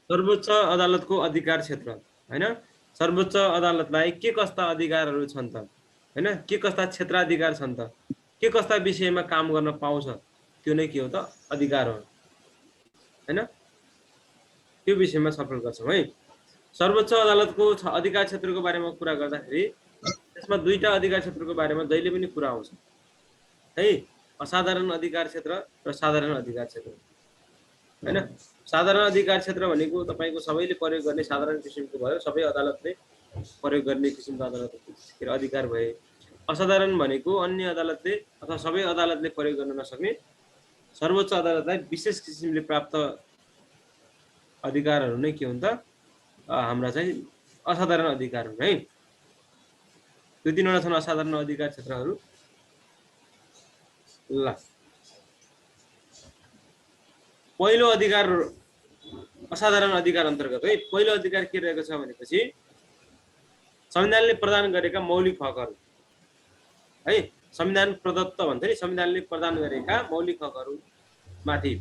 सर्वोच्च अदालतको अधिकार क्षेत्र हैन, सर्वोच्च अदालतलाई के कस्ता अधिकारहरू छन् त हैन, के कस्ता क्षेत्राधिकार छन् त, के कस्ता विषयमा काम गर्न पाउँछ, त्यो नै के हो त अधिकार हो हैन। त्यो विषयमा छलफल गर्छौँ है। सर्वोच्च अदालतको अधिकार क्षेत्रको बारेमा कुरा गर्दाखेरि त्यसमा दुईटा अधिकार क्षेत्रको बारेमा जहिले पनि कुरा आउँछ है, असाधारण अधिकार क्षेत्र र साधारण अधिकार क्षेत्र हैन। साधारण अधिकार क्षेत्र भनेको तपाईको सबैले प्रयोग गर्ने साधारण किसिमको भयो, सबै अदालतले प्रयोग गर्ने किसिमको अदालतको अधिकार भए। असाधारण भनेको अन्य अदालतले अथवा सबै अदालतले प्रयोग गर्न नसक्ने, सर्वोच्च अदालतलाई विशेष किसिमले प्राप्त अधिकारहरू नै के हुन् त हाम्रा चाहिँ असाधारण अधिकार हुन् है। दुई तीनवटा छन् असाधारण अधिकार क्षेत्रहरू। ल पहिलो अधिकार असाधारण अधिकार अन्तर्गत है, पहिलो अधिकार के रहेको छ भनेपछि संविधानले प्रदान गरेका मौलिक हकहरू है, संविधान प्रदत्त भन्छ नि, संविधानले प्रदान गरेका मौलिक हकहरू माथि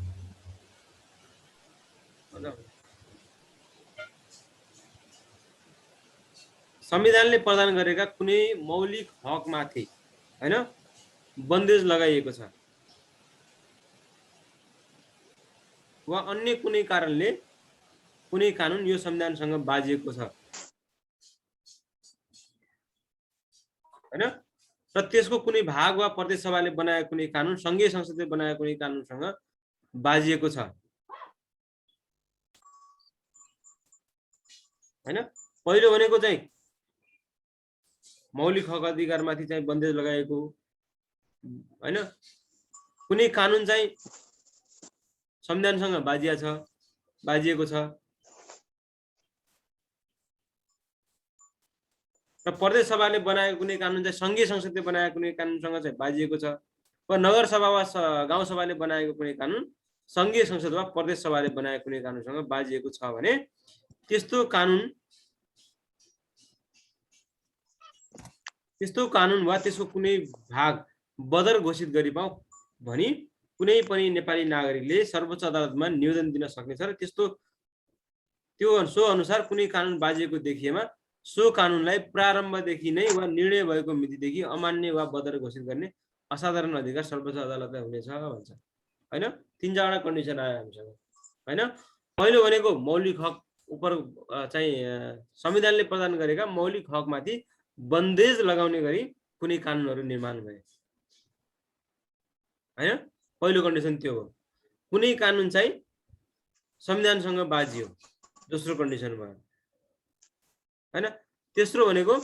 संविधानले प्रदान गरेका कुनै मौलिक हकमाथि हैन बन्देज लगाइएको छ वा अन्य कुनै कारणले कुनै कानुन यो संविधानसँग बाजिएको छ हैन, र त्यसको कुनै भाग वा प्रदेश सभाले बनाएको कुनै कानुन, संघीय संसदले बनाएको कुनै कानुनसँग बाजिएको छ हैन। पहिलो भनेको चाहिँ मौलिक हक अधिकारमाथि चाहिँ बन्देज लगाएको हैन, कुनै कानुन चाहिँ संविधानसँग बाजिएको छ र प्रदेश सभाले बनाएको कुनै कानुन चाहिँ संघीय संसदले बनाएको कुनै कानुनसँग चाहिँ बाजिएको छ, वा नगर सभा वा गाउँ सभाले बनाएको कुनै कानुन संघीय संसद वा प्रदेश सभाले बनाएको कुनै कानुनसँग बाजिएको छ भने त्यस्तो कानुन वा त्यसको कुनै भाग बदर घोषित गरी पाऊ भनी कुनै पनि नेपाली नागरिकले सर्वोच्च अदालतमा निवेदन दिन सक्नेछ र सो अनुसार कुनै कानुन बाजिएको देखिएमा सो कानुनलाई प्रारम्भदेखि नै वा निर्णय भएको मितिदेखि अमान्य वा बदर घोषित गर्ने असाधारण अधिकार सर्वोच्च अदालतलाई हुनेछ भन्छ हैन। तीन चारवटा कन्डिसन आयो हामीसँग हैन। पहिलो भनेको मौलिक हक उपर चाहिँ संविधानले प्रदान गरेका मौलिक हकमाथि बन्देज लगाउने गरी कुनै कानुनहरू निर्माण भए हैन, पहिलो कन्डिसन त्यो हो। कुनै कानुन चाहिँ संविधानसँग बाजियो, दोस्रो कन्डिसन भयो हैन। तेस्रो भनेको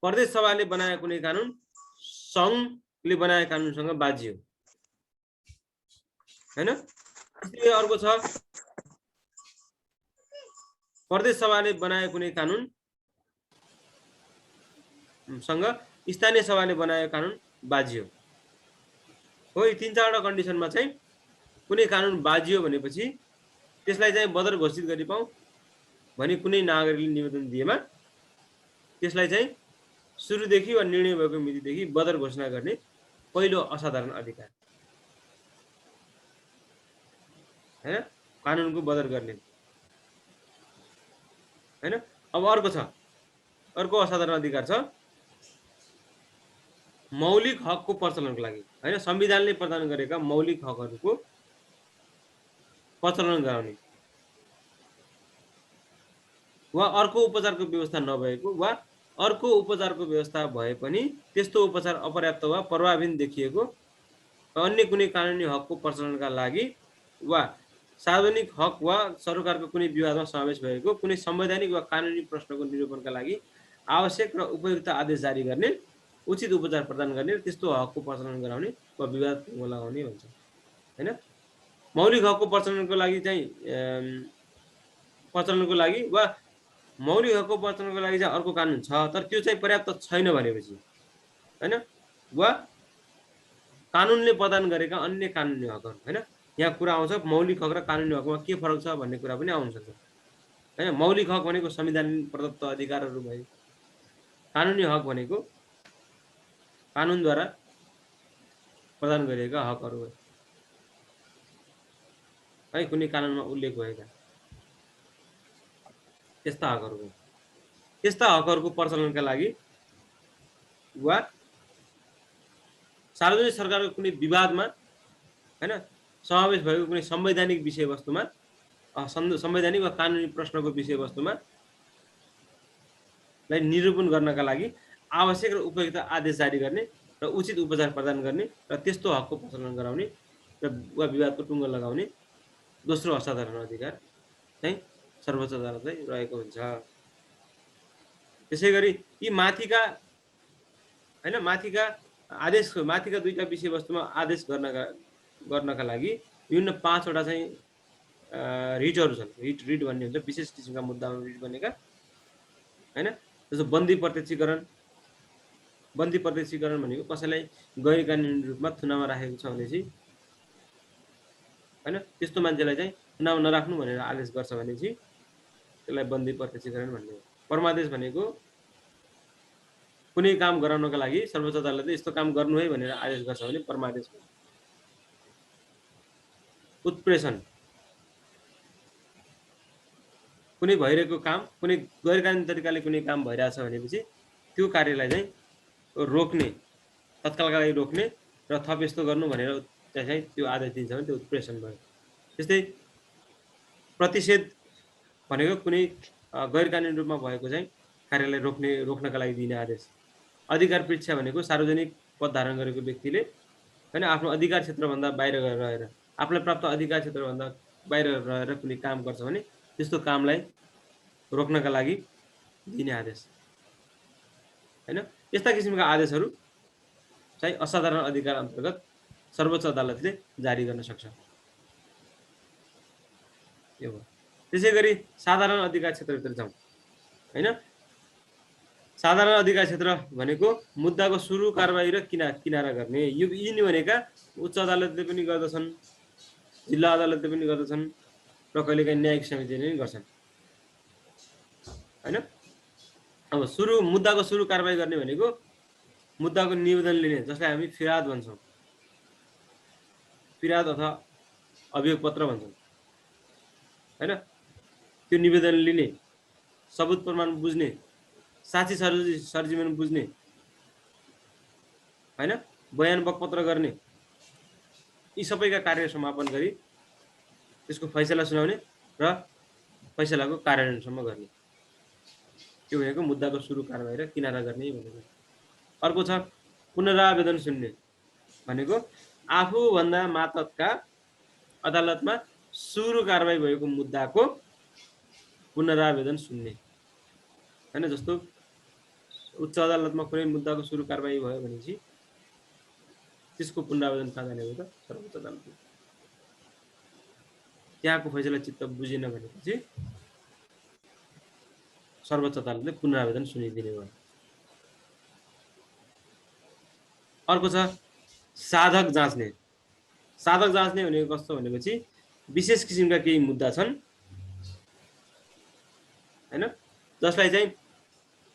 प्रदेश सभाले बनाएको कुनै कानुन संघले बनाएको कानुनसँग बाजियो हैन। त्यसैले अर्को छ प्रदेश सभाले बनाएको कुनै कानुन सँग स्थानीय सभाले बनाएको कानुन बाजियो हो। यी तीन चारवटा कन्डिसनमा चाहिँ कुनै कानुन बाजियो भनेपछि त्यसलाई चाहिँ बदर घोषित गरी पाऊ भनी कुनै नागरिकले निवेदन दिएमा त्यसलाई चाहिँ सुरुदेखि वा निर्णय भएको मितिदेखि बदर घोषणा गर्ने पहिलो असाधारण अधिकार हैन, कानुनको बदर गर्ने हैन। अब अर्को असाधारण अधिकार छ मौलिक हकको प्रचलनको लागि हैन, संविधानले प्रदान गरेका मौलिक हकहरूको प्रचलन गराउने वा अर्को उपचारको व्यवस्था नभएको वा अर्को उपचारको व्यवस्था भए पनि त्यस्तो उपचार अपर्याप्त वा प्रभावहीन देखिएको अन्य कुनै कानुनी हकको प्रचलनका लागि वा सार्वजनिक हक वा सरकारको कुनै विवादमा समावेश भएको कुनै संवैधानिक वा कानुनी प्रश्नको निरूपणका लागि आवश्यक र उपयुक्त आदेश जारी गर्ने, उचित उपचार प्रदान गर्ने र त्यस्तो हकको प्रचलन गराउने वा विवाद लगाउने भन्छ हैन। मौलिक हकको प्रचलनको लागि वा मौलिक हकको प्रचलनको लागि चाहिँ अर्को कानुन छ तर त्यो चाहिँ पर्याप्त छैन भनेपछि हैन, वा कानुनले प्रदान गरेका अन्य कानुनी हकहरू हैन। यहाँ कुरा आउँछ मौलिक हक र कानुनी हकमा के फरक छ भन्ने कुरा पनि आउन सक्छ हैन। मौलिक हक भनेको संविधान प्रदत्त अधिकारहरू भयो, कानुनी हक भनेको कानुनद्वारा प्रदान गरिएका हकहरू है, कुनै कानुनमा उल्लेख भएका यस्ता हकहरूको प्रचलनका लागि वा सार्वजनिक सरकारको कुनै विवादमा हैन समावेश भएको कुनै संवैधानिक विषयवस्तुमा संवैधानिक वा कानुनी प्रश्नको विषयवस्तुमा लाई निरूपण गर्नका लागि आवश्यक र उपयुक्त आदेश जारी गर्ने र उचित उपचार प्रदान गर्ने र त्यस्तो हकको प्रचलन गराउने र वा विवादको टुङ्गो लगाउने दोस्रो असाधारण अधिकार चाहिँ सर्वोच्च अदालतलाई रहेको हुन्छ। त्यसैगरी यी माथिका माथिका दुईटा विषयवस्तुमा आदेश गर्नका लागि विभिन्न 5 वटा चाहिँ रिटहरू छन्। रिट भन्ने हुन्छ विशेष किसिमका मुद्दामा रिट बनेका हैन। जस्तो बन्दी प्रत्यक्षीकरण भनेको कसैलाई गैर कानुनी रूपमा थुनामा राखेको छ भने चाहिँ हैन त्यस्तो मान्छेलाई चाहिँ थुनामा नराख्नु भनेर आदेश गर्छ भने चाहिँ त्यसलाई बन्दी प्रत्यक्षीकरण भन्ने हो। परमादेश भनेको कुनै काम गराउनका लागि सर्वोच्च अदालतले यस्तो काम गर्नु है भनेर आदेश गर्छ भने परमादेश हो। उत्प्रेषण कुनै भइरहेको काम कुनै गैर कानुनी तरिकाले कुनै काम भइरहेछ भनेपछि त्यो कार्यलाई चाहिँ रोक्ने तत्कालका लागि रोक्ने र थप यस्तो गर्नु भनेर चाहिँ त्यो आदेश दिन्छ भने त्यो उत्प्रेषण भयो। त्यस्तै प्रतिषेध भनेको कुनै गैर कानुनी रूपमा भएको चाहिँ कार्यलाई रोक्नका लागि दिने आदेश। अधिकार परीक्षा भनेको सार्वजनिक पद धारण गरेको व्यक्तिले हैन आफ्नो अधिकार क्षेत्रभन्दा बाहिर रहेर आफूलाई प्राप्त अधिकार क्षेत्रभन्दा बाहिर रहेर कुनै काम गर्छ भने त्यस्तो कामलाई रोक्नका लागि दिने आदेश हैन। यस्ता किसिमका आदेशहरू चाहिँ असाधारण अधिकार अन्तर्गत सर्वोच्च अदालतले जारी गर्न सक्छ। यो हो। त्यसैगरी साधारण अधिकार क्षेत्रभित्र जाउँ हैन। साधारण अधिकार क्षेत्र भनेको मुद्दाको सुरु कारबाही र किनारा गर्ने यिनी भनेका उच्च अदालतले पनि गर्दछन्, जिल्ला अदालतले पनि गर्दछन् र कहिलेकाहीँ न्यायिक समितिले पनि गर्छन् हैन। अब मुद्दाको सुरु कारबाही गर्ने भनेको मुद्दाको निवेदन लिने जसलाई हामी फिराद भन्छौँ, फिराद अथवा अभियोग पत्र भन्छौँ हैन। त्यो निवेदन लिने, सबुत प्रमाण बुझ्ने, साक्षी सरजीवन बुझ्ने हैन, बयान बकपत्र गर्ने, यी सबैका कार्य समापन गरी त्यसको फैसला सुनाउने र फैसलाको कार्यान्वयनसम्म गर्ने त्यो भनेको मुद्दाको सुरु कारबाही र किनारा गर्ने भनेको। अर्को छ पुनरावेदन सुन्ने भनेको आफूभन्दा मातहतका अदालतमा सुरु कारबाही भएको मुद्दाको पुनरावेदन सुन्ने हैन। जस्तो उच्च अदालतमा कुनै मुद्दाको सुरु कारबाही भयो भनेपछि त्यसको पुनरावेदन कहाँ जाने हो त? सर्वोच्च अदालतमा। त्यहाँको फैसला चित्त बुझेन भनेपछि सर्वोच्च अदालतले पुनरावेदन सुनिदिने भयो। अर्को छ साधक जाँच्ने। साधक जाँच्ने भनेको कस्तो भनेपछि विशेष किसिमका केही मुद्दा छन् हैन, जसलाई चाहिँ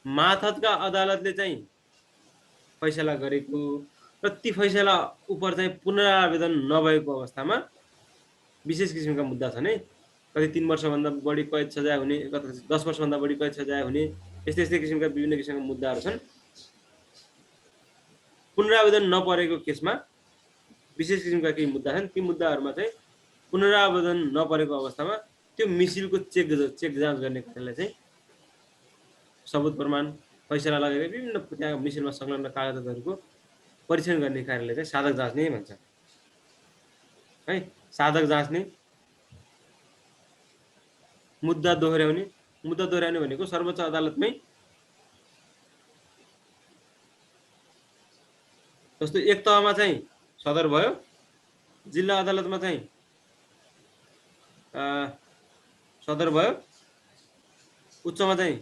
मातहतका अदालतले चाहिँ फैसला गरेको र ती फैसला उपर चाहिँ पुनरावेदन नभएको अवस्थामा विशेष किसिमका मुद्दा छन् है। कति 3 वर्षभन्दा बढी कैद सजाय हुने, कति 10 वर्षभन्दा बढी कैद सजाय हुने, यस्तै किसिमका विभिन्न किसिमका मुद्दाहरू छन्। पुनरावेदन नपरेको केसमा विशेष किसिमका केही मुद्दा छन्। ती मुद्दाहरूमा चाहिँ पुनरावेदन नपरेको अवस्थामा त्यो मिसिलको चेक जाँच गर्ने कार्यलाई चाहिँ सबुत प्रमाण फैसला लगाएर विभिन्न त्यहाँ मिसिलमा संलग्न कागजातहरूको परीक्षण गर्ने कार्यलाई चाहिँ साधक जाँच्ने भन्छ है। साधक जाँच्ने, मुद्दा दोहोर्याउने भनेको सर्वोच्च अदालतमै जस्तो एक तहमा चाहिँ सदर भयो, जिल्ला अदालतमा चाहिँ सदर भयो, उच्चमा चाहिँ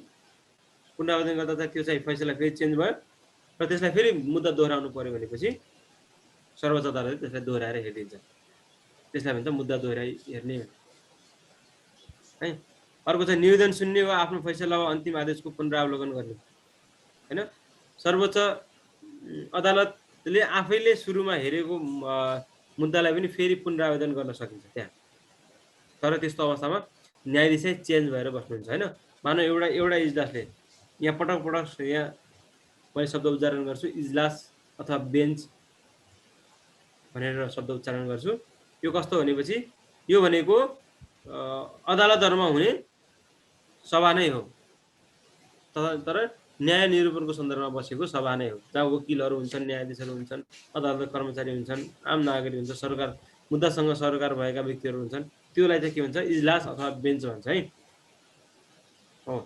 पुनरावेदन गर्दा चाहिँ त्यो चाहिँ फैसला फेरि चेन्ज भयो र त्यसलाई फेरि मुद्दा दोहोऱ्याउनु पर्यो भनेपछि सर्वोच्च अदालतले त्यसलाई दोहोऱ्याएर हेरिदिन्छ। त्यसलाई भन्छ मुद्दा दोहोऱ्याइ हेर्ने है। अर्को चाहिँ निवेदन सुन्ने वा आफ्नो फैसला वा अन्तिम आदेशको पुनरावलोकन गर्ने हैन। सर्वोच्च अदालतले आफैले सुरुमा हेरेको मुद्दालाई पनि फेरि पुनरावेदन गर्न सकिन्छ त्यहाँ। तर त्यस्तो अवस्थामा न्यायाधीश चाहिँ चेन्ज भएर बस्नुहुन्छ हैन। मानौ एउटा इजलासले यहाँ पटक पटक यहाँ मैले शब्द उच्चारण गर्छु इजलास अथवा बेन्च भनेर शब्द उच्चारण गर्छु। यो कस्तो भनेपछि यो भनेको अदालतहरुमा हुने सभा नै हो। तर न्याय निरूपणको सन्दर्भमा बसेको सभा नै हो। जहाँ वकिलहरू हुन्छन्, न्यायाधीशहरू हुन्छन्, अदालतका कर्मचारी हुन्छन्, आम नागरिक हुन्छ, सरकार मुद्दासँग सरकार भएका व्यक्तिहरू हुन्छन्। त्योलाई चाहिँ के भन्छ इजलास अथवा बेन्च भन्छ है। हो।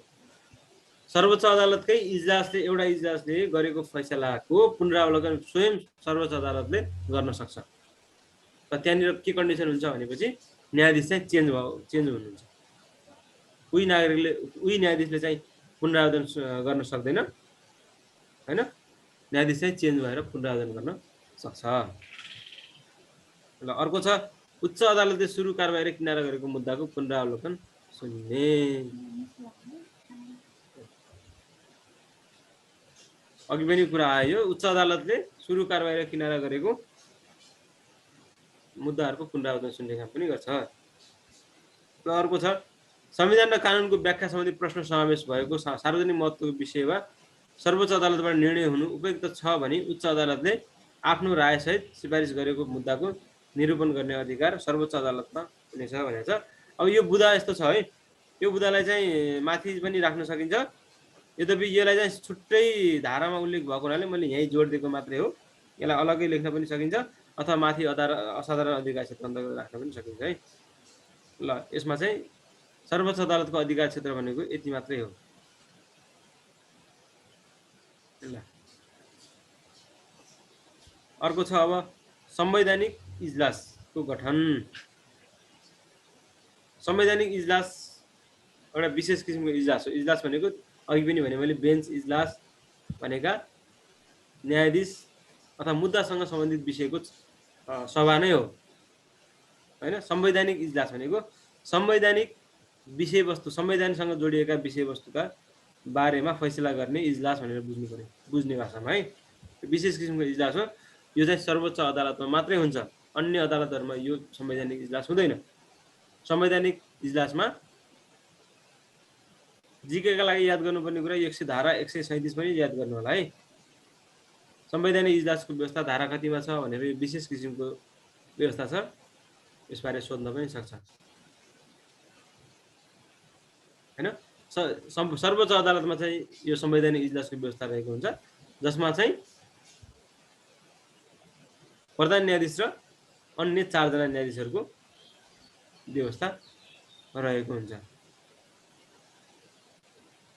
सर्वोच्च अदालतकै इजलासले एउटा इजलासले गरेको फैसलाको पुनरावलोकन स्वयं सर्वोच्च अदालतले गर्न सक्छ। र त्यहाँनिर के कन्डिसन हुन्छ भनेपछि न्यायाधीश चाहिँ चेन्ज हुनुहुन्छ। उही न्यायाधीशले चाहिँ पुनरावेदन गर्न सक्दैन हैन। न्यायाधीश चाहिँ चेन्ज भएर पुनरावेदन गर्न सक्छ। ल अर्को छ उच्च अदालतले सुरु कारबाही र किनारा गरेको मुद्दाको पुनरावलोकन सुन्ने। अघि पनि कुरा आयो उच्च अदालतले सुरु कारबाही र किनारा गरेको मुद्दाहरूको पुनरावलोकन सुन्ने काम पनि गर्छ। र अर्को छ संविधान र कानुनको व्याख्या सम्बन्धी प्रश्न समावेश भएको सार्वजनिक महत्त्वको विषय वा सर्वोच्च अदालतबाट निर्णय हुनु उपयुक्त छ भने उच्च अदालतले आफ्नो रायसहित सिफारिस गरेको मुद्दाको निरूपण गर्ने अधिकार सर्वोच्च अदालतमा हुनेछ भनेको छ। अब यो बुदा यस्तो छ है, यो बुदालाई चाहिँ माथि पनि राख्न सकिन्छ। यद्यपि यसलाई चाहिँ छुट्टै धारामा उल्लेख भएको हुनाले मैले यहीँ जोड दिएको मात्रै हो। यसलाई अलग्गै लेख्न पनि सकिन्छ अथवा माथि असाधारण अधिकार क्षेत्र अन्तर्गत राख्न पनि सकिन्छ है। ल यसमा चाहिँ सर्वोच्च अदालतको अधिकार क्षेत्र भनेको यति मात्रै हो। ल अर्को छ अब संवैधानिक इजलासको गठन। संवैधानिक इजलास एउटा विशेष किसिमको इजलास हो। इजलास भनेको अघि पनि भने मैले बेन्च इजलास भनेका न्यायाधीश अथवा मुद्दासँग सम्बन्धित विषयको सभा नै हो हैन। संवैधानिक इजलास भनेको संवैधानिक विषयवस्तु संविधानसँग जोडिएका विषयवस्तुका बारेमा फैसला गर्ने इजलास भनेर बुझ्नु पर्यो, बुझ्ने भाषामा है। विशेष किसिमको इजलास हो। यो चाहिँ सर्वोच्च अदालतमा मात्रै हुन्छ। अन्य अदालतहरुमा यो संवैधानिक इजलास हुँदैन। संवैधानिक इजलासमा जीके का लागि याद गर्नुपर्ने कुरा 100 धारा 137 पनि याद गर्नु होला है। संवैधानिक इजलासको व्यवस्था धारा कतिमा छ भनेर यो विशेष किसिमको व्यवस्था छ। यसबारे सोध्न पनि सक्छ हैन। सर्वोच्च अदालतमा चाहिँ यो संवैधानिक इजलासको व्यवस्था रहेको हुन्छ, जसमा चाहिँ प्रधान न्यायाधीश र अन्य 4 जना न्यायाधीशहरूको व्यवस्था रहेको हुन्छ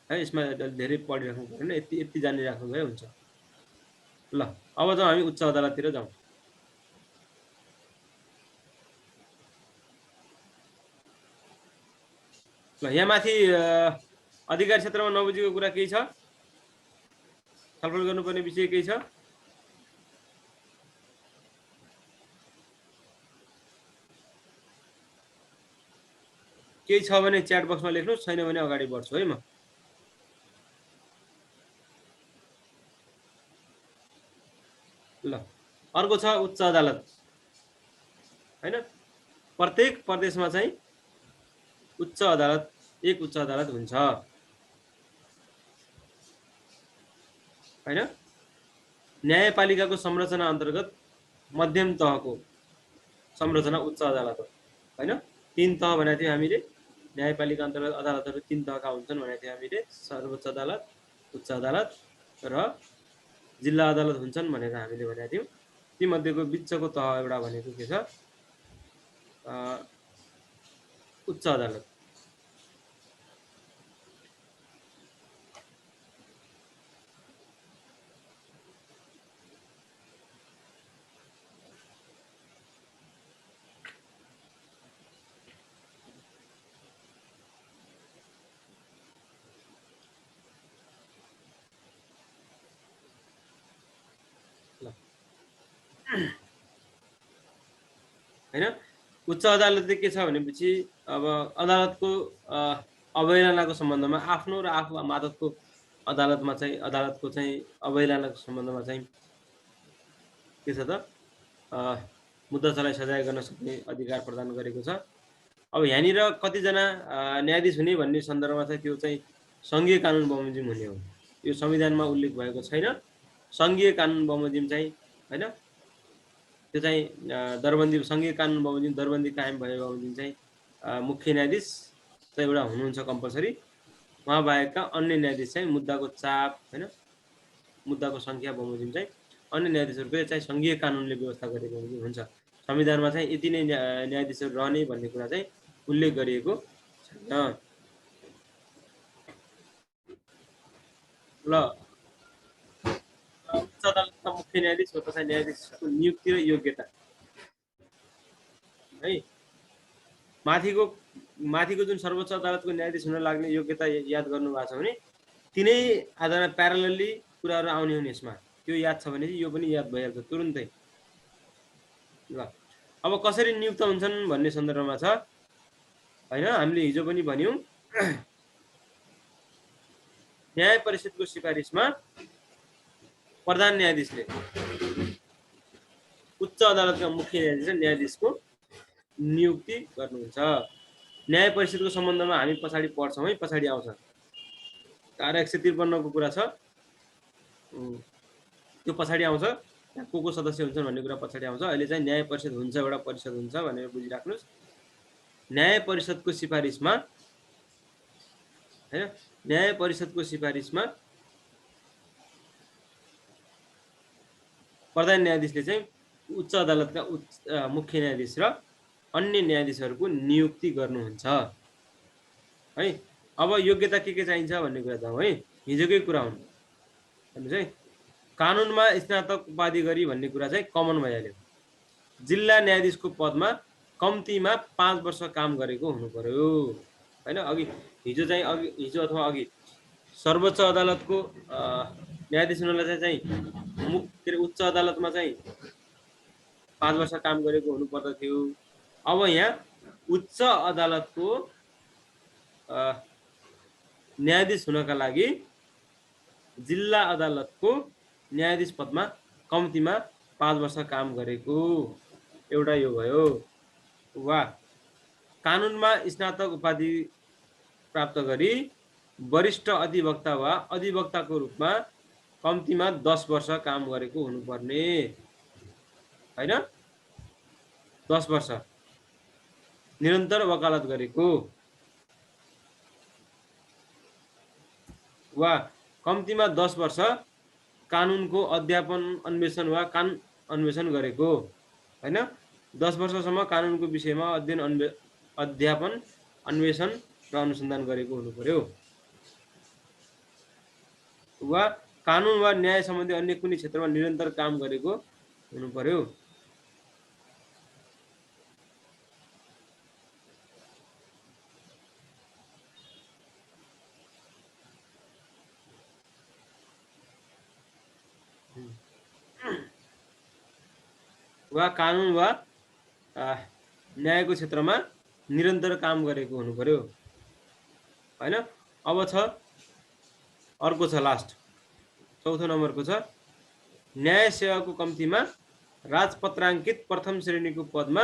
है। यसमा धेरै पढिराख्नु पर्दैन, यति जानिराख्नु भए हुन्छ। ल अब जाउँ हामी उच्च अदालततिर जाउँ। ल यहाँ माथि अधिकार क्षेत्रमा नबुझेको कुरा केही छ? छलफल गर्नुपर्ने विषय केही छ? केही छ भने च्याट बक्समा लेख्नुहोस्, छैन भने अगाडि बढ्छु है म। ल अर्को छ उच्च अदालत हैन। प्रत्येक प्रदेशमा चाहिँ उच्च अदालत एक उच्च अदालत हुन्छ हैन। न्यायपालिकाको संरचना अन्तर्गत मध्यम तहको संरचना उच्च अदालत हो हैन। 3 तह भनेको थियो हामीले। न्यायपालिका अन्तर्गत अदालतहरू 3 तहका हुन्छन् भनेको थियो हामीले। सर्वोच्च अदालत, उच्च अदालत र जिल्ला अदालत हुन्छन् भनेर हामीले भनेको थियौं। ती मध्येको बिचको तह एउटा भनेको के छ? उच्च अदालत। हैन। उच्च अदालतले के छ भनेपछि अब अदालतको अवहेलनाको सम्बन्धमा आफ्नो र आफू मातहतको अदालतमा चाहिँ अदालतको चाहिँ अवहेलनाको सम्बन्धमा चाहिँ के छ त मुद्दा चलाई सजाय गर्न सक्ने अधिकार प्रदान गरेको छ। अब यहाँनिर कतिजना न्यायाधीश हुने भन्ने सन्दर्भमा चाहिँ त्यो चाहिँ सङ्घीय कानुन बमोजिम हुने हो। यो संविधानमा उल्लेख भएको छैन। सङ्घीय कानुन बमोजिम चाहिँ होइन, त्यो चाहिँ दरबन्दी सङ्घीय कानुन बमोजिम दरबन्दी कायम भए बमोजिम चाहिँ मुख्य न्यायाधीश चाहिँ एउटा हुनुहुन्छ कम्पलसरी। उहाँ बाहेकका अन्य न्यायाधीश चाहिँ मुद्दाको चाप होइन, मुद्दाको सङ्ख्या बमोजिम चाहिँ अन्य न्यायाधीशहरूको चाहिँ सङ्घीय कानुनले व्यवस्था गरेको बमोजिम हुन्छ। संविधानमा चाहिँ यति नै न्यायाधीशहरू रहने भन्ने कुरा चाहिँ उल्लेख गरिएको छैन। ल उच्च अदालतका मुख्य न्यायाधीश हो तथा न्यायाधीशको नियुक्ति र योग्यता है, माथिको जुन सर्वोच्च अदालतको न्यायाधीश हुन लाग्ने योग्यता याद गर्नु भएको छ भने तिनै आधारमा प्यारलली कुराहरू आउने हुन् यसमा। त्यो याद छ भने यो पनि याद भइहाल्छ तुरुन्तै। ल अब कसरी नियुक्त हुन्छन् भन्ने सन्दर्भमा छ होइन। हामीले हिजो पनि भन्यौँ न्याय परिषदको सिफारिसमा प्रधान न्यायाधीशले उच्च अदालतका मुख्य न्यायाधीश र न्यायाधीशको नियुक्ति गर्नुहुन्छ। न्याय परिषदको सम्बन्धमा हामी पछाडि पढ्छौँ है, पछाडि आउँछ। धारा 153 को कुरा छ, त्यो पछाडि आउँछ। को सदस्य हुन्छन् भन्ने कुरा पछाडि आउँछ। अहिले चाहिँ न्याय परिषद हुन्छ, एउटा परिषद हुन्छ भनेर बुझिराख्नुहोस्। न्याय परिषदको सिफारिसमा हैन, न्याय परिषदको सिफारिसमा प्रधान न्यायाधीशले चाहिँ उच्च अदालतका मुख्य न्यायाधीश र अन्य न्यायाधीशहरूको नियुक्ति गर्नुहुन्छ है। अब योग्यता के चाहिन्छ भन्ने कुरा जाउँ है, हिजोकै कुरा हुन् भन्नु चाहिँ कानुनमा स्नातक उपाधि गरी भन्ने कुरा चाहिँ कमन भइहाल्यो। जिल्ला न्यायाधीशको पदमा कम्तीमा 5 वर्ष काम गरेको हुनु पर्यो हैन। अघि हिजो अथवा अघि सर्वोच्च अदालतको न्यायाधीश हुनलाई चाहिँ उच्च अदालतमा चाहिँ 5 वर्ष काम गरेको हुनु पर्दथ्यो। अब यहाँ उच्च अदालतको न्यायाधीश हुनका लागि जिल्ला अदालतको न्यायाधीश पदमा कम्तीमा 5 वर्ष काम गरेको एउटा यो भयो। वा कानुनमा स्नातक उपाधि प्राप्त गरी वरिष्ठ अधिवक्ता वा अधिवक्ताको रूपमा कम्तीमा 10 वर्ष काम गरेको हुनुपर्ने हैन। 10 वर्ष निरन्तर वकालत गरेको वा कम्तीमा 10 वर्ष कानुनको अध्यापन अन्वेषण वा कानुन अन्वेषण गरेको हैन। 10 वर्षसम्म कानुनको विषयमा अध्यापन अन्वेषण र अनुसन्धान गरेको हुनु पर्यो। वा कानुन वा न्याय सम्बन्धी अन्य कुनै क्षेत्रमा निरन्तर काम गरेको हुनु पर्यो। वा कानुन वा न्यायको क्षेत्रमा निरन्तर काम गरेको हुनु पर्यो हैन। अब छ अर्को छ लास्ट चौथो नम्बरको छ न्याय सेवाको कम्तीमा राजपत्राङ्कित प्रथम श्रेणीको पदमा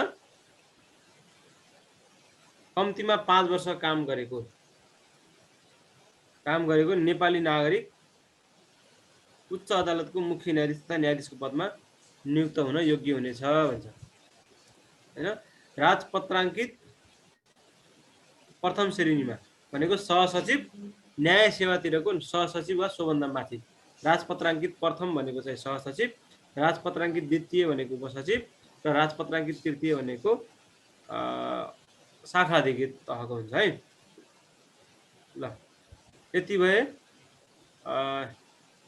कम्तीमा 5 वर्ष काम गरेको नेपाली नागरिक उच्च अदालतको मुख्य न्यायाधीश तथा न्यायाधीशको पदमा नियुक्त हुन योग्य हुनेछ भन्छ हैन। राजपत्राङ्कित प्रथम श्रेणीमा भनेको सहसचिव न्याय सेवातिरको सहसचिव वा सोभन्दा माथि। राजपत्राङ्कित प्रथम भनेको चाहिँ सहसचिव, राजपत्राङ्कित द्वितीय भनेको उपसचिव र राजपत्राङ्कित तृतीय भनेको शाखा अधिकृत तहको हुन्छ है। ल यति भए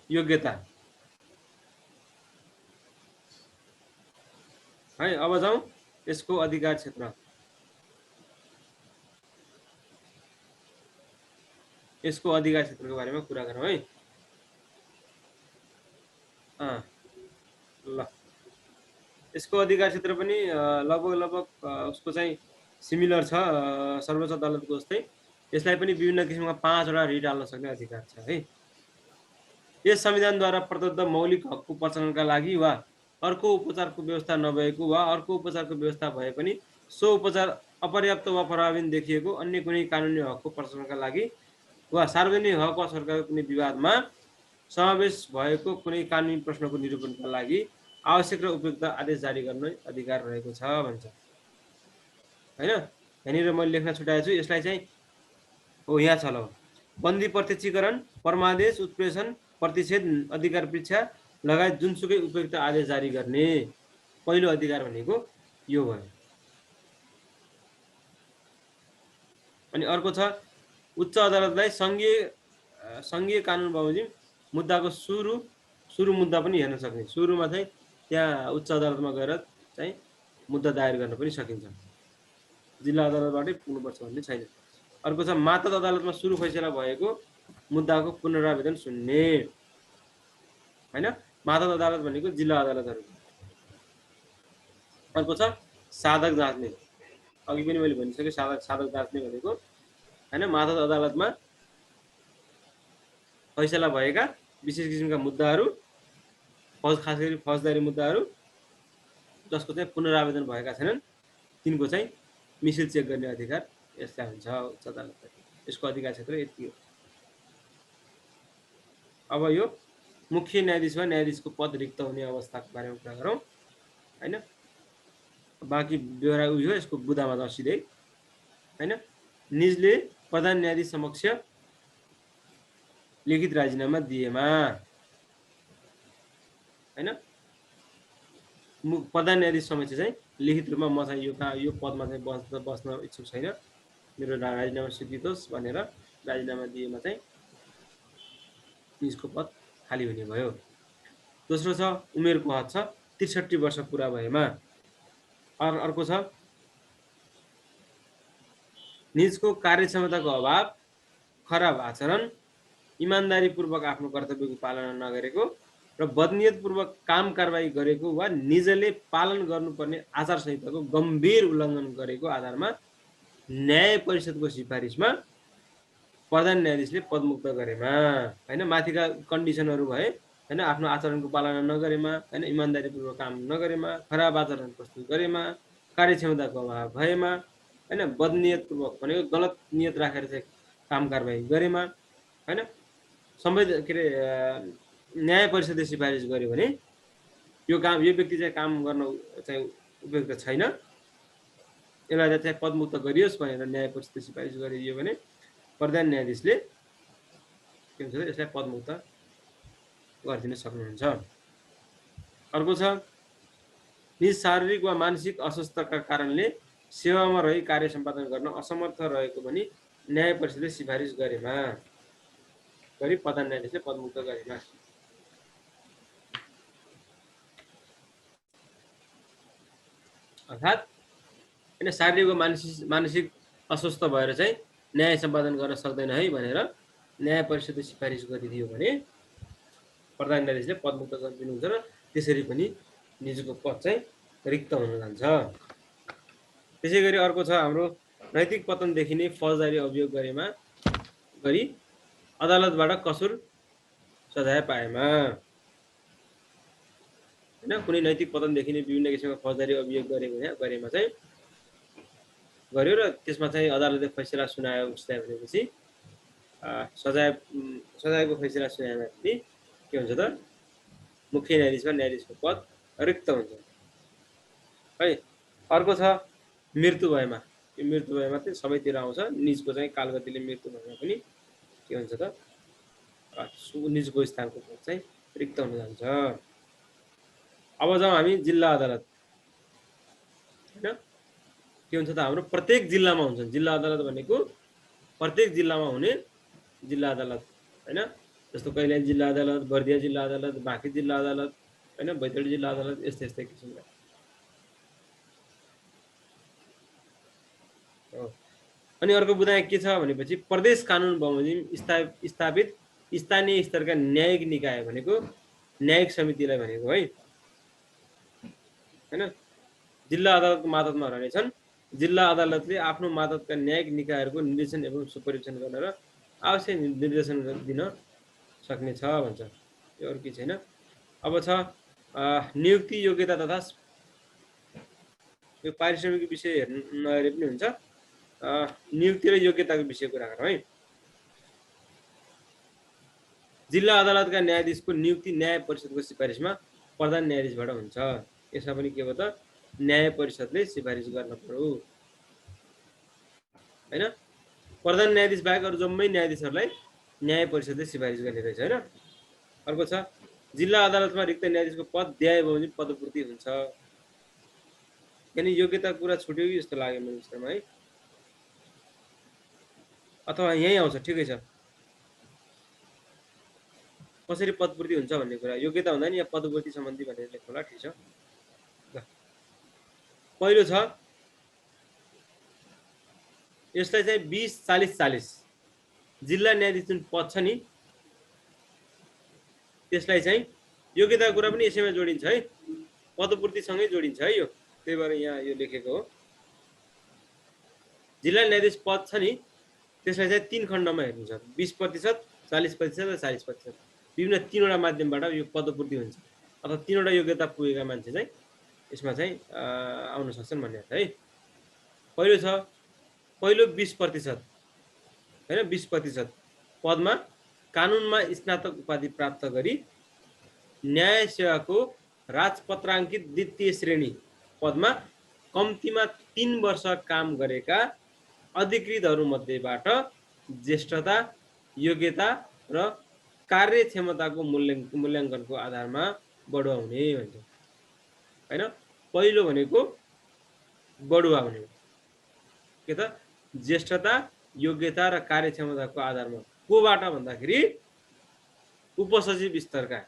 योग्यता है। अब जाउँ यसको अधिकार क्षेत्र। यसको अधिकार क्षेत्रको बारेमा कुरा गरौँ है। ल यसको अधिकार क्षेत्र पनि लगभग उसको चाहिँ सिमिलर छ सर्वोच्च अदालतको जस्तै। यसलाई पनि विभिन्न किसिमका 5 वटा रिट हाल्न सक्ने अधिकार छ है। यस संविधानद्वारा प्रदत्त मौलिक हकको प्रचलनका लागि वा अर्को उपचारको व्यवस्था नभएको वा अर्को उपचारको व्यवस्था भए पनि सो उपचार अपर्याप्त वा प्रभावहीन देखिएको अन्य कुनै कानुनी हकको प्रदर्शनका लागि वा सार्वजनिक हक वा सरकारको कुनै विवादमा समावेश भएको कुनै कानुनी प्रश्नको निरूपणका लागि आवश्यक र उपयुक्त आदेश जारी गर्ने अधिकार रहेको छ भन्छ हैन। यहाँनिर मैले लेख्न छुटाएको छु यसलाई चाहिँ हो यहाँ छ ल बन्दी प्रत्यक्षीकरण परमादेश उत्प्रेषण प्रतिषेध अधिकार परीक्षा लगायत जुनसुकै उपयुक्त आदेश जारी गर्ने पहिलो अधिकार भनेको यो भयो। अनि अर्को छ उच्च अदालतलाई सङ्घीय कानुन बमोजिम मुद्दाको सुरु मुद्दा पनि हेर्न सक्ने सुरुमा चाहिँ त्यहाँ उच्च अदालतमा गएर चाहिँ मुद्दा दायर गर्न पनि सकिन्छ जिल्ला अदालतबाटै पुग्नुपर्छ भन्ने छैन। अर्को छ मातहत अदालतमा सुरु फैसला भएको मुद्दाको पुनरावेदन सुन्ने हैन। मातहत अदालत भनेको जिल्ला अदालतहरू। अर्को छ साधक जाँच्ने अघि पनि मैले भनिसकेँ साधक जाँच्ने भनेको हैन मातहत अदालतमा फैसला भएका विशेष किसिमका मुद्दाहरू खास गरी फौजदारी मुद्दाहरू जसको चाहिँ पुनरावेदन भएका छैनन् तिनको चाहिँ मिसिल चेक गर्ने अधिकार यसलाई हुन्छ उच्च अदालतले। यसको अधिकार क्षेत्र यति हो। अब यो मुख्य न्यायाधीश वा न्यायाधीशको पद रिक्त हुने अवस्थाको बारेमा कुरा गरौँ हैन। बाँकी ब्यौरा उयो यसको बुदामा जाउँ सिधै हैन। निजले प्रधान न्यायाधीश समक्ष लिखित राजीनामा दिएमा हैन प्रधान न्यायाधीश समक्ष चाहिँ लिखित रूपमा म चाहिँ यो पदमा चाहिँ बस्न इच्छुक छैन मेरो राजीनामा स्वीकृतोस् भनेर राजीनामा दिएमा चाहिँ निजको पद खाली हुने भयो। दोस्रो छ उमेरको हद छ 63 वर्ष पुरा भएमा। अर्को छ निजको कार्यक्षमताको अभाव खराब आचरण इमानदारीपूर्वक आफ्नो कर्तव्यको पालना नगरेको र बदनियतपूर्वक काम कारबाही गरेको वा निजले पालन गर्नुपर्ने आचार संहिताको गम्भीर उल्लङ्घन गरेको आधारमा न्याय परिषदको सिफारिसमा प्रधान न्यायाधीशले पदमुक्त गरेमा हैन। माथिका कन्डिसनहरू भए हैन आफ्नो आचरणको पालना नगरेमा हैन इमानदारीपूर्वक काम नगरेमा खराब आचरण प्रस्तुत गरेमा कार्यक्षमताको अभाव भएमा हैन बदनियतपूर्वक भनेको गलत नियत राखेर चाहिँ काम कारबाही गरेमा हैन के अरे न्याय परिषदले सिफारिस गर्यो भने यो व्यक्ति चाहिँ काम गर्न चाहिँ उपयुक्त छैन यसलाई चाहिँ पदमुक्त गरियोस् भनेर न्याय परिषदले सिफारिस गरिदियो भने प्रधान न्यायाधीशले के भन्छ यसलाई पदमुक्त गरिदिन सक्नुहुन्छ। अर्को छ निज शारीरिक वा मानसिक अस्वस्थताका कारणले सेवामा रही कार्य सम्पादन गर्न असमर्थ रहेको भनी न्याय परिषदले सिफारिस गरेमा गरी प्रधान न्यायाधीशले पदमुक्त गरेमा। अर्थात् हैन शारीरिक वा मानसिक अस्वस्थ भएर चाहिँ न्याय सम्पादन गर्न सक्दैन है भनेर न्याय परिषदले सिफारिस गरिदियो भने प्रधान न्यायाधीशले पदमुक्त गरिदिनुहुन्छ र त्यसरी पनि निजको पद चाहिँ रिक्त हुन जान्छ। त्यसै गरी अर्को छ हाम्रो नैतिक पतनदेखि नै फौजदारी अभियोग गरेमा गरी अदालतबाट कसुर सजाय पाएमा हैन कुनै नैतिक पतनदेखि नै विभिन्न किसिमका फौजदारी अभियोग गरेमा चाहिँ गर्यो र त्यसमा चाहिँ अदालतले फैसला सुनायो उसलाई भनेपछि सजायको फैसला सुनाएमा पनि के हुन्छ त मुख्य न्यायाधीश वा न्यायाधीशको पद रिक्त हुन्छ है। अर्को छ मृत्यु भएमा यो मृत्यु भएमा चाहिँ सबैतिर आउँछ निजको चाहिँ कालगतिले मृत्यु भएमा पनि के हुन्छ त निजको स्थानको पद चाहिँ रिक्त हुन जान्छ। अब जाउँ हामी जिल्ला अदालत हैन के हुन्छ त हाम्रो प्रत्येक जिल्लामा हुन्छ जिल्ला अदालत भनेको प्रत्येक जिल्लामा हुने जिल्ला अदालत हैन। जस्तो कैलाली जिल्ला अदालत बर्दिया जिल्ला अदालत बाँकी जिल्ला अदालत हैन बैतडी जिल्ला अदालत यस्तै किसिमका। अनि अर्को बुदाय के छ भनेपछि प्रदेश कानुन बमोजिम स्थापित स्थानीय स्तरका न्यायिक निकाय भनेको न्यायिक समितिलाई भनेको है हैन। जिल्ला अदालतको मातहतमा रहनेछन्। जिल्ला अदालतले आफ्नो मातहतका न्यायिक निकायहरूको निर्देशन एवं सुपरीक्षण गर्न र आवश्यक निर्देशन दिन सक्ने छ भन्छ। यो अरु के छैन। अब छ नियुक्ति योग्यता तथा यो पारिश्रमिक विषय हेर्नु नहेरे पनि हुन्छ। नियुक्ति र योग्यताको विषय कुरा गरौँ है। जिल्ला अदालतका न्यायाधीशको नियुक्ति न्याय परिषदको सिफारिसमा प्रधान न्यायाधीशबाट हुन्छ। यसमा पनि के भयो त, न्याय परिषदले सिफारिस गर्न पर्यो हैन। प्रधान न्यायाधीश बाहेक अरू जम्मै न्यायाधीशहरूलाई न्याय परिषदले सिफारिस गर्ने रहेछ हैन। अर्को छ जिल्ला अदालतमा रिक्त न्यायाधीशको पद द्याय बमोजिम पदपूर्ति हुन्छ। यानी योग्यता कुरा छुट्यो कि जस्तो लाग्यो मेरो विषयमा है, अथवा यही आउँछ ठिकै छ। कसरी पदपूर्ति हुन्छ भन्ने कुरा योग्यता हुँदैन या पदपूर्ति सम्बन्धी भनेर लेख्नु होला, ठिक छ। पहिलो छ यसलाई चाहिँ 20-40-40 जिल्ला न्यायाधीश जुन पद छ नि त्यसलाई चाहिँ योग्यताको कुरा पनि यसैमा जोडिन्छ है, पदपूर्तिसँगै जोडिन्छ है यो, त्यही भएर यहाँ यो लेखेको हो। जिल्ला न्यायाधीश पद छ नि त्यसलाई चाहिँ 3 खण्डमा हेर्नु छ, 20%, 40% र 40%। विभिन्न 3वटा माध्यमबाट यो पदपूर्ति हुन्छ, अथवा 3वटा योग्यता पुगेका मान्छे चाहिँ यसमा चाहिँ आउन सक्छन् भन्ने अर्थ है। पहिलो छ पहिलो 20% हैन, 20% पदमा कानुनमा स्नातक उपाधि प्राप्त गरी न्याय सेवाको राजपत्राङ्कित द्वितीय श्रेणी पदमा कम्तीमा 3 वर्ष काम गरेका अधिकृतहरूमध्येबाट ज्येष्ठता, योग्यता र कार्यक्षमताको मूल्याङ्कनको आधारमा बढुवा हुने भन्छ हैन। पहिलो भनेको बढुवा हुने के त, ज्येष्ठता, योग्यता र कार्यक्षमताको आधारमा। कोबाट भन्दाखेरि उपसचिव स्तरका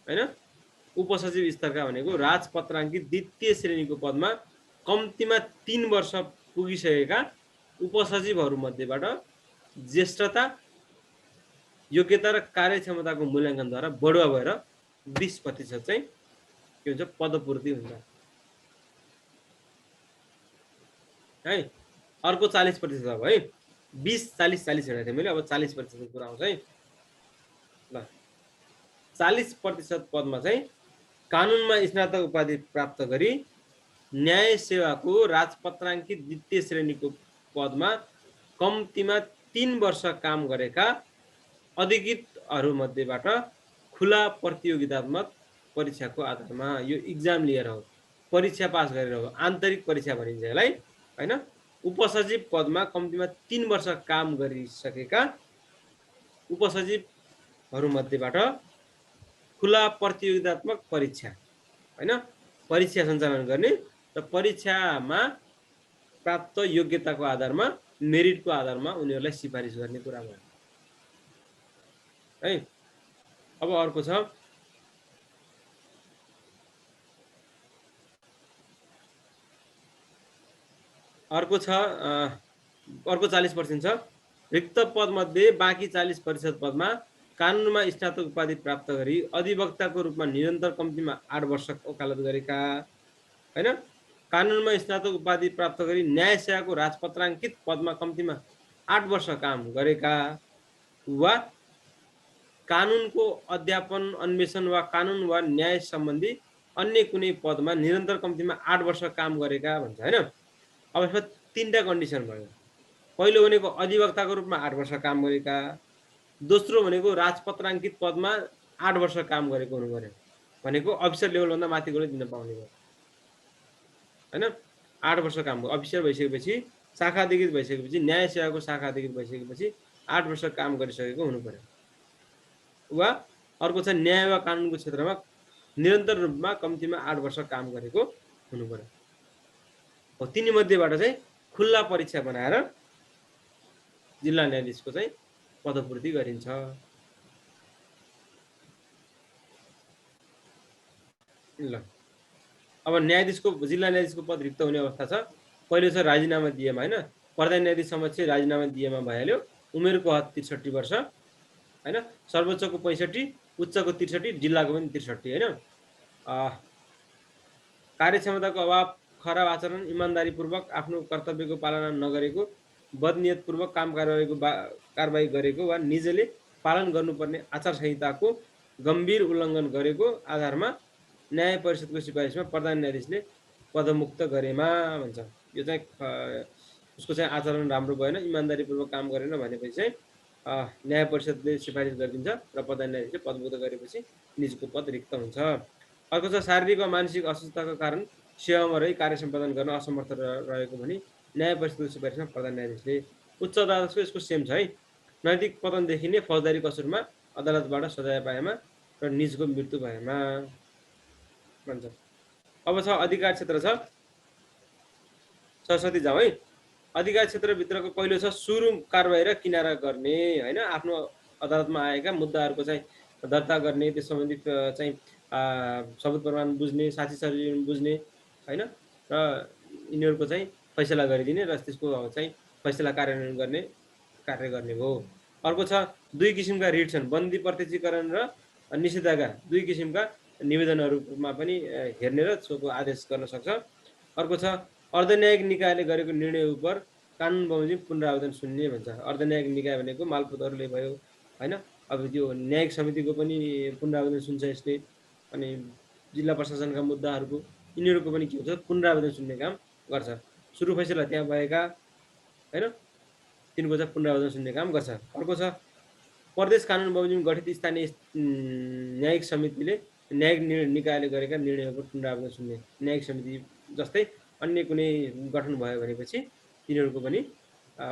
हैन। उपसचिव स्तरका भनेको राजपत्राङ्कित द्वितीय श्रेणीको पदमा कम्तीमा 3 वर्ष पुगिसकेका उपसचिवहरूमध्येबाट ज्येष्ठता, योग्यता र कार्यक्षमताको मूल्याङ्कनद्वारा बढुवा भएर 20% चाहिँ के हुन्छ, पदपूर्ति हुन्छ है। अर्को 40% अब है, 20-40-40 भनेको थिएँ मैले, अब 40% कुरा आउँछ है। ल 40% पदमा चाहिँ कानुनमा स्नातक उपाधि प्राप्त गरी न्याय सेवाको राजपत्राङ्कित द्वितीय श्रेणीको पदमा कम्तीमा 3 वर्ष काम गरेका अधिकृतहरूमध्येबाट खुला प्रतियोगितात्मक परीक्षाको आधारमा, यो इक्जाम लिएर हो, परीक्षा पास गरेर हो, आन्तरिक परीक्षा भनिन्छ यसलाई हैन। उपसचिव पदमा कम्तीमा 3 वर्ष काम गरिसकेका उपसचिवहरूमध्येबाट खुला प्रतियोगितात्मक परीक्षा हैन, परीक्षा सञ्चालन गर्ने र परीक्षामा प्राप्त योग्यताको आधारमा, मेरिटको आधारमा उनीहरूलाई सिफारिस गर्ने कुरा भयो है। अब अर्को छ अर्को 40% छ रिक्त पद मध्ये बाँकी 40% पदमा कानुनमा स्नातक उपाधि प्राप्त गरी अधिवक्ताको रूपमा निरन्तर कम्तीमा 8 वर्ष वकालत गरेका हैन। कानुनमा स्नातक उपाधि प्राप्त गरी न्याय सेवाको राजपत्राङ्कित पदमा कम्तीमा 8 वर्ष काम गरेका वा कानुनको अध्यापन, अन्वेषण वा कानुन वा न्याय सम्बन्धी अन्य कुनै पदमा निरन्तर कम्तीमा 8 वर्ष काम गरेका भन्छ हैन। अब यसमा 3टा कन्डिसन भयो। पहिलो भनेको अधिवक्ताको रूपमा 8 वर्ष काम गरेका, दोस्रो भनेको राजपत्राङ्कित पदमा 8 वर्ष काम गरेको हुनु पर्यो, भनेको अफिसर लेभलभन्दा माथि गएर दिन पाउने भयो हैन। 8 वर्ष काम अफिसर भइसकेपछि, शाखा अधिकृत भइसकेपछि, न्याय सेवाको शाखा अधिकृत भइसकेपछि 8 वर्ष काम गरिसकेको हुनु पर्यो। वा अर्को छ न्याय वा कानुनको क्षेत्रमा निरन्तर रूपमा कम्तीमा 8 वर्ष काम गरेको हुनु पर्यो। हो तिनी मध्येबाट चाहिँ खुल्ला परीक्षा बनाएर जिल्ला न्यायाधीशको चाहिँ पदपूर्ति गरिन्छ। ल अब न्यायाधीशको जिल्ला न्यायाधीशको पद रिक्त हुने अवस्था छ। पहिलो छ राजीनामा दिएमा हैन, प्रधान न्यायाधीश समक्ष राजीनामा दिएमा भइहाल्यो। उमेरको हद 63 वर्ष हैन, सर्वोच्चको 65, उच्चको 63, जिल्लाको पनि 63 हैन। कार्यक्षमताको अभाव, खराब आचरण, इमानदारीपूर्वक आफ्नो कर्तव्यको पालना नगरेको, बदनियतपूर्वक काम कारबाही गरेको वा निजले पालन गर्नुपर्ने आचार संहिताको गम्भीर उल्लङ्घन गरेको आधारमा न्याय परिषदको सिफारिसमा प्रधान न्यायाधीशले पदमुक्त गरेमा भन्छ। यो चाहिँ उसको चाहिँ आचरण राम्रो भएन, इमान्दारीपूर्वक काम गरेन भनेपछि चाहिँ न्याय परिषदले सिफारिस गरिदिन्छ र प्रधान न्यायाधीशले पदमुक्त गरेपछि निजको पद रिक्त हुन्छ। अर्को छ शारीरिक वा मानसिक अस्वस्थताको कारण सेवामा रही कार्य सम्पादन गर्न असमर्थ रहेको भनी न्याय परिषदको सिफारिसमा प्रधान न्यायाधीशले। उच्च अदालतको यसको सेम छ है। नैतिक पतनदेखि नै फौजदारी कसुरमा अदालतबाट सजाय पाएमा र निजको मृत्यु भएमा भन्छ। अब छ अधिकार क्षेत्र छ, सरस्वती जाउँ है। अधिकार क्षेत्रभित्रको पहिलो छ सुरु कारबाही र किनारा गर्ने होइन। आफ्नो अदालतमा आएका मुद्दाहरूको चाहिँ दर्ता गर्ने, त्यस सम्बन्धी चाहिँ सबुत प्रमाण बुझ्ने, साक्षी सजीवन बुझ्ने होइन, र यिनीहरूको चाहिँ फैसला गरिदिने र त्यसको चाहिँ फैसला कार्यान्वयन गर्ने कार्य गर्ने भयो। अर्को छ दुई किसिमका रिट छन्, बन्दी प्रत्यक्षीकरण र निषेधाज्ञा। दुई किसिमका निवेदनहरूमा पनि हेर्ने र त्यसको आदेश गर्न सक्छ। अर्को छ अर्धन्यायिक निकायले गरेको निर्णय उप कानुन बमोजिम पुनरावेदन सुन्ने भन्छ। अर्धन्यायिक निकाय भनेको मालपोतहरूले भयो होइन। अब त्यो न्यायिक समितिको पनि पुनरावेदन सुन्छ यसले, अनि जिल्ला प्रशासनका मुद्दाहरूको यिनीहरूको पनि के हुन्छ पुनरावेदन सुन्ने काम गर्छ। सुरु फैसला त्यहाँ भएका होइन तिनको चाहिँ पुनरावेदन सुन्ने काम गर्छ। अर्को छ प्रदेश कानुन बमोजिम गठित स्थानीय न्यायिक समितिले न्यायिक निकायले गरेका निर्णयको पुनरावेदन सुन्ने। न्यायिक समिति जस्तै अन्य कुनै गठन भयो भनेपछि तिनीहरूको पनि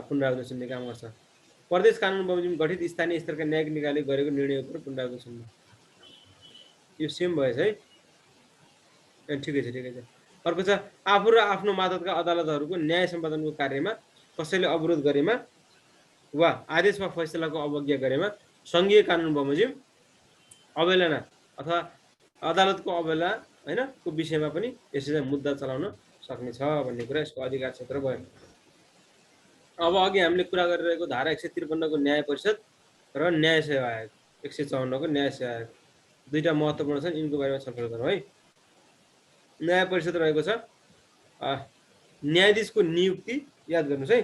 पुनरावेदन सुन्ने काम गर्छ। प्रदेश कानुन बमोजिम गठित स्थानीय स्तरका न्यायिक निकायले गरेको निर्णयको पुनरावेदन सुन्ने। यो सेम भएछ है, ठिकै छ ठिकै छ। अर्को छ आफू र आफ्नो मातहतका अदालतहरूको न्याय सम्पादनको कार्यमा कसैले अवरोध गरेमा वा आदेश वा फैसलाको अवज्ञा गरेमा सङ्घीय कानुन बमोजिम अवहेलना अथवा अदालतको अवहेलना होइन को विषयमा पनि यसरी मुद्दा चलाउन सक्नेछ भन्ने कुरा यसको अधिकार क्षेत्र भयो। अब अघि हामीले कुरा गरिरहेको धारा 153 को न्याय परिषद र न्याय सेवा आयोग, 154 को न्याय सेवा आयोग, दुईटा महत्त्वपूर्ण छन्, यिनको बारेमा छलफल गरौँ है। न्याय परिषद रहेको छ न्यायाधीशको नियुक्ति, याद गर्नुहोस् है,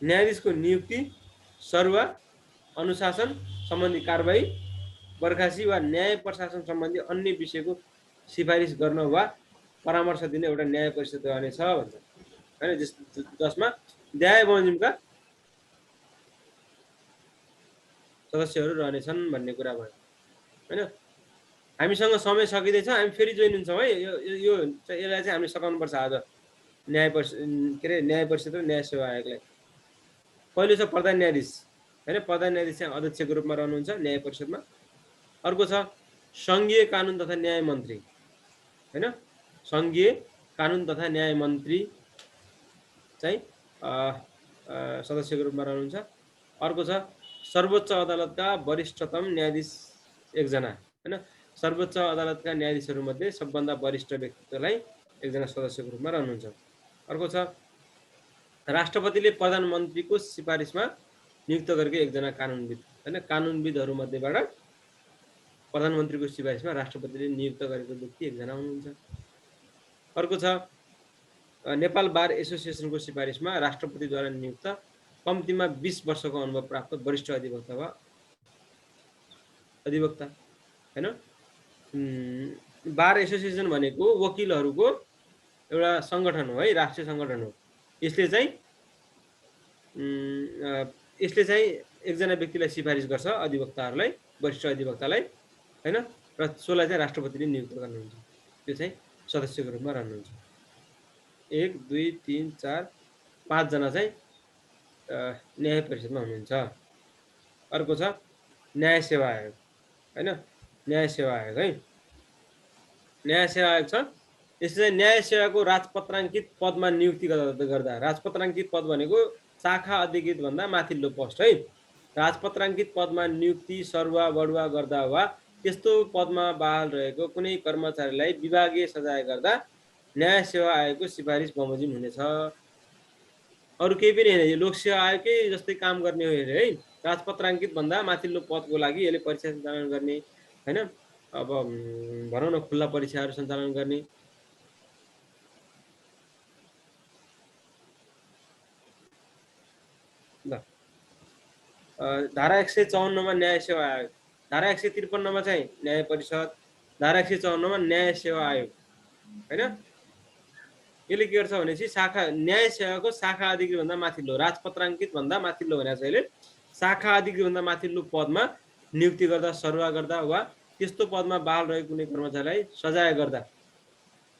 न्यायाधीशको नियुक्ति, सरुवा, अनुशासन सम्बन्धी कारबाही, बर्खासी वा न्याय प्रशासन सम्बन्धी अन्य विषयको सिफारिस गर्न वा परामर्श दिने एउटा न्याय परिषद रहनेछ भन्छ होइन, जसमा न्याय बमोजिमका सदस्यहरू रहनेछन् भन्ने कुरा भयो होइन। हामीसँग समय सकिँदैछ, हामी फेरि जोइन हुन्छौँ है। यसलाई चाहिँ हामीले सघाउनुपर्छ आज न्याय परिषद के अरे न्याय परिषद र न्याय सेवा आयोगलाई। पहिलो छ प्रधान न्यायाधीश होइन, प्रधान न्यायाधीश चाहिँ अध्यक्षको रूपमा रहनुहुन्छ न्याय परिषदमा। अर्को छ सङ्घीय कानुन तथा न्याय मन्त्री होइन, सङ्घीय कानुन तथा न्याय मन्त्री चाहिँ सदस्यको रूपमा रहनुहुन्छ। अर्को छ सर्वोच्च अदालतका वरिष्ठतम न्यायाधीश एकजना होइन, सर्वोच्च अदालतका न्यायाधीशहरूमध्ये सबभन्दा वरिष्ठ व्यक्तित्वलाई एकजना सदस्यको रूपमा रहनुहुन्छ। अर्को छ राष्ट्रपतिले प्रधानमन्त्रीको सिफारिसमा नियुक्त गरेको एकजना कानुनविद होइन, कानुनविदहरूमध्येबाट प्रधानमन्त्रीको सिफारिसमा राष्ट्रपतिले नियुक्त गरेको व्यक्ति एकजना हुनुहुन्छ। अर्को छ नेपाल बार एसोसिएसनको सिफारिसमा राष्ट्रपतिद्वारा नियुक्त कम्तीमा 20 वर्षको अनुभव प्राप्त वरिष्ठ अधिवक्ता वा अधिवक्ता होइन। बार एसोसिएसन भनेको वकिलहरूको एउटा सङ्गठन हो है, राष्ट्रिय सङ्गठन हो। यसले चाहिँ एकजना व्यक्तिलाई सिफारिस गर्छ, अधिवक्ताहरूलाई, वरिष्ठ अधिवक्तालाई होइन, र सोलाई चाहिँ राष्ट्रपतिले नियुक्त गर्नुहुन्छ। त्यो चाहिँ सदस्यको रूपमा रहनुहुन्छ। 1 2 3 4 5 जना चाहिँ न्याय परिषदमा हुनुहुन्छ। अर्को छ न्याय सेवा आयोग होइन, न्याय सेवा आयोग है, न्याय सेवा आयोग छ। यसले चाहिँ न्याय सेवाको राजपत्राङ्कित पदमा नियुक्ति गर्दा, राजपत्राङ्कित पद भनेको शाखा अधिकृत भन्दा माथिल्लो पोस्ट है। राजपत्राङ्कित पदमा नियुक्ति, सरुवा बढुवा गर्दा वा त्यस्तो पदमा बहाल रहेको कुनै कर्मचारीलाई विभागीय सजाय गर्दा न्याय सेवा आयोगको सिफारिस बमोजिम हुनेछ। अरू केही पनि होइन, यो लोकसेवा आयोगकै जस्तै काम गर्ने हो है। राजपत्राङ्कित भन्दा माथिल्लो पदको लागि यसले परीक्षा सञ्चालन गर्ने होइन, अब भनौँ न खुल्ला परीक्षाहरू सञ्चालन गर्ने। ल धारा 154 मा न्याय सेवा आयोग, धारा 153 मा चाहिँ न्याय परिषद, धारा 154 मा न्याय सेवा आयोग हैन, यसले के गर्छ भनेपछि शाखा न्याय सेवाको शाखा अधिकृत भन्दा माथिल्लो राजपत्राङ्कित भन्दा माथिल्लो भनेको छ यसले शाखा अधिकृत भन्दा माथिल्लो पदमा नियुक्ति गर्दा सरुवा गर्दा वा त्यस्तो पदमा बहाल रहेको कुनै कर्मचारीलाई सजाय गर्दा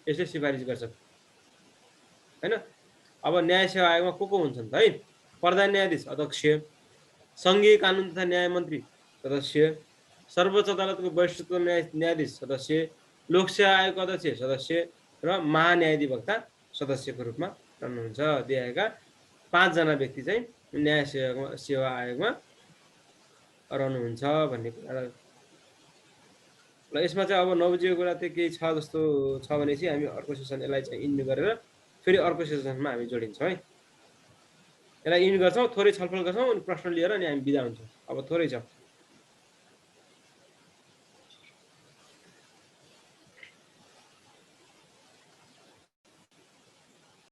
यसले सिफारिस गर्छ हैन। अब न्याय सेवा आयोगमा को हुन्छन् त है, प्रधान न्यायाधीश अध्यक्ष, सङ्घीय कानुन तथा न्याय मन्त्री सदस्य, सर्वोच्च अदालतको वरिष्ठतम न्यायाधीश सदस्य, लोकसेवा आयोगको अध्यक्ष सदस्य र महान्यायाधिवक्ता सदस्यको रूपमा रहनुहुन्छ। दिएका 5 जना व्यक्ति चाहिँ न्याय सेवा आयोगमा रहनुहुन्छ भन्ने कुरा। ल यसमा चाहिँ अब नबुझेको कुरा चाहिँ केही छ जस्तो छ भने चाहिँ हामी अर्को सेसन यसलाई चाहिँ इन्ड गरेर फेरि अर्को सेसनमा हामी जोडिन्छौँ है। यसलाई इन्ड गर्छौँ, थोरै छलफल गर्छौँ अनि प्रश्न लिएर अनि हामी बिदा हुन्छौँ। अब थोरै छ।